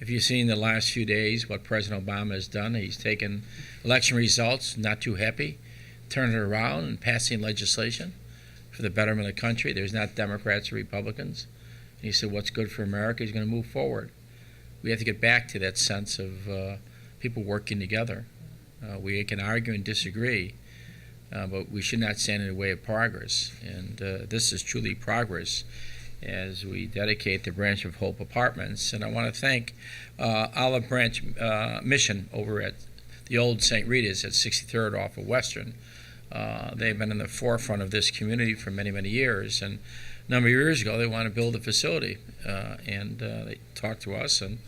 If you've seen the last few days what President Obama has done, he's taken election results, not too happy, turned it around and passing legislation for the betterment of the country. There's not Democrats or Republicans. And he said what's good for America, he's going to move forward. We have to get back to that sense of people working together. We can argue and disagree, but we should not stand in the way of progress. And this is truly progress as we dedicate the Branch of Hope Apartments. And I want to thank Olive Branch Mission over at the old St. Rita's at 63rd off of Western. They've been in the forefront of this community for many, many years. And a number of years ago, they wanted to build a facility. And they talked to us and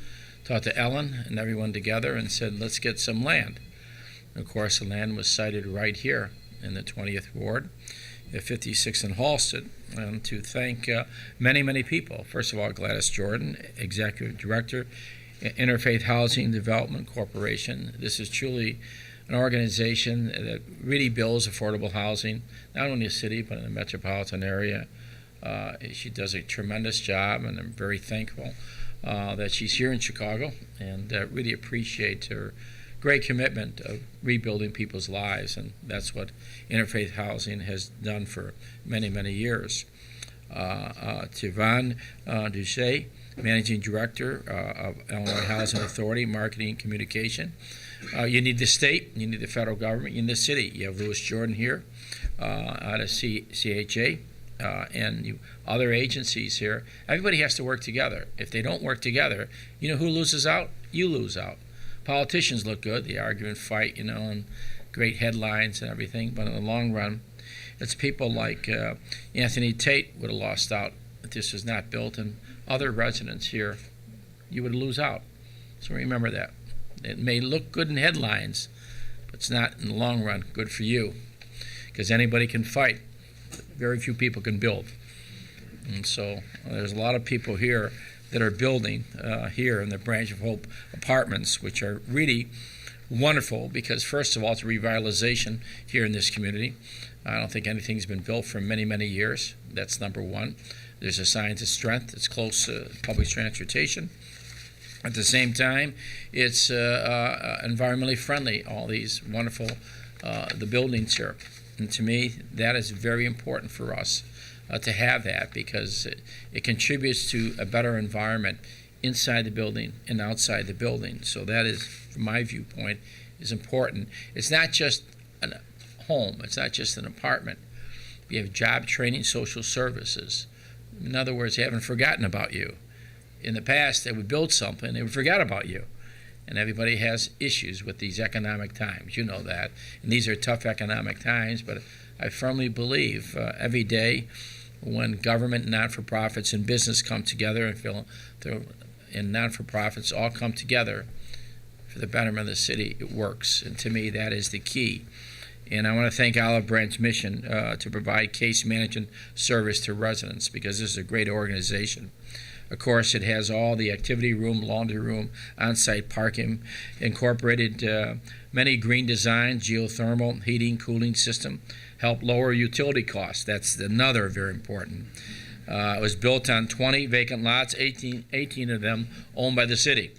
talked to Ellen and everyone together and said, let's get some land. And of course, the land was sited right here in the 20th Ward at 56th and Halsted. And to thank many, many people. First of all, Gladys Jordan, Executive Director, Interfaith Housing Development Corporation. This is truly an organization that really builds affordable housing, not only in the city, but in the metropolitan area. She does a tremendous job, and I'm very thankful that she's here in Chicago, and really appreciate her great commitment of rebuilding people's lives, and that's what Interfaith Housing has done for many, many years. To Yvonne Ducey, Managing Director of Illinois Housing Authority, Marketing and Communication. You need the state, you need the federal government, you need the city. You have Louis Jordan here out of CHA. And other agencies here. Everybody has to work together. If they don't work together, you know who loses out? You lose out. Politicians look good. They argue and fight, and great headlines and everything. But in the long run, it's people like Anthony Tate would have lost out if this was not built, and other residents here, you would lose out. So remember that. It may look good in headlines, but it's not in the long run good for you, because anybody can fight. Very few people can build. And so there's a lot of people here that are building here in the Branch of Hope Apartments, which are really wonderful because, first of all, it's a revitalization here in this community. I don't think anything's been built for many, many years. That's number one. There's a sign of strength. It's close to public transportation. At the same time, it's environmentally friendly, all these wonderful the buildings here. And to me, that is very important for us to have that, because it contributes to a better environment inside the building and outside the building. So that is, from my viewpoint, is important. It's not just a home. It's not just an apartment. We have job training, social services. In other words, they haven't forgotten about you. In the past, they would build something, they would forget about you. And everybody has issues with these economic times. You know that. And these are tough economic times, but I firmly believe every day when government, not-for-profits, and business come together and non-for-profits all come together for the betterment of the city, it works. And to me, that is the key. And I want to thank Olive Branch Mission to provide case management service to residents, because this is a great organization. Of course, it has all the activity room, laundry room, on-site parking, incorporated many green designs, geothermal, heating, cooling system, help lower utility costs. That's another very important. It was built on 20 vacant lots, 18 of them owned by the city.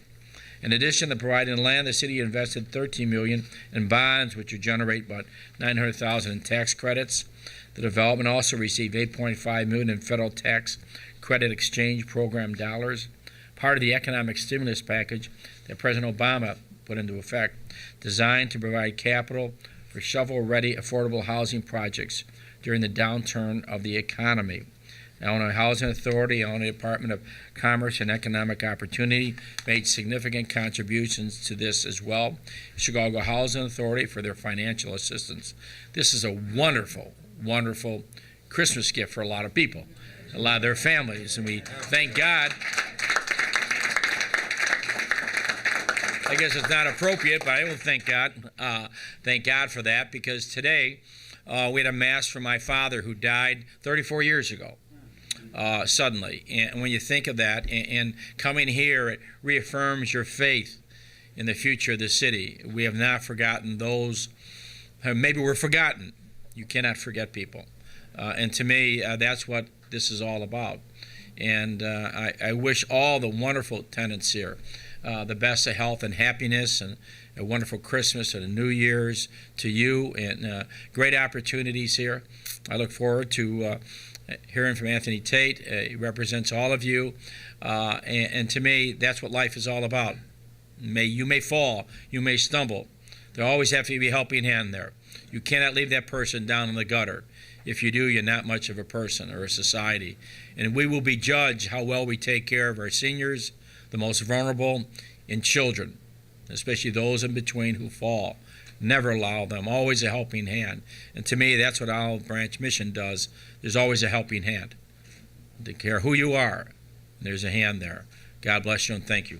In addition to providing land, the city invested $13 million in bonds, which would generate about $900,000 in tax credits. The development also received $8.5 million in federal tax credit exchange program dollars, part of the economic stimulus package that President Obama put into effect, designed to provide capital for shovel-ready affordable housing projects during the downturn of the economy. Illinois Housing Authority, Illinois Department of Commerce and Economic Opportunity made significant contributions to this as well. Chicago Housing Authority for their financial assistance. This is a wonderful, wonderful Christmas gift for a lot of people, a lot of their families, and we thank God. I guess it's not appropriate, but I will thank God. Thank God for that, because today we had a mass for my father who died 34 years ago. Suddenly. And when you think of that, and coming here, it reaffirms your faith in the future of the city. We have not forgotten those, maybe we're forgotten. You cannot forget people. And to me, that's what this is all about. And I wish all the wonderful tenants here the best of health and happiness, and a wonderful Christmas and a New Year's to you, and great opportunities here. I look forward to hearing from Anthony Tate. He represents all of you, and to me, that's what life is all about. You may fall, you may stumble. There always have to be a helping hand there. You cannot leave that person down in the gutter. If you do, you're not much of a person or a society. And we will be judged how well we take care of our seniors, the most vulnerable, and children, especially those in between who fall. Never allow them. Always a helping hand. And to me, that's what Olive Branch Mission does. There's always a helping hand. Don't care who you are, there's a hand there. God bless you and thank you.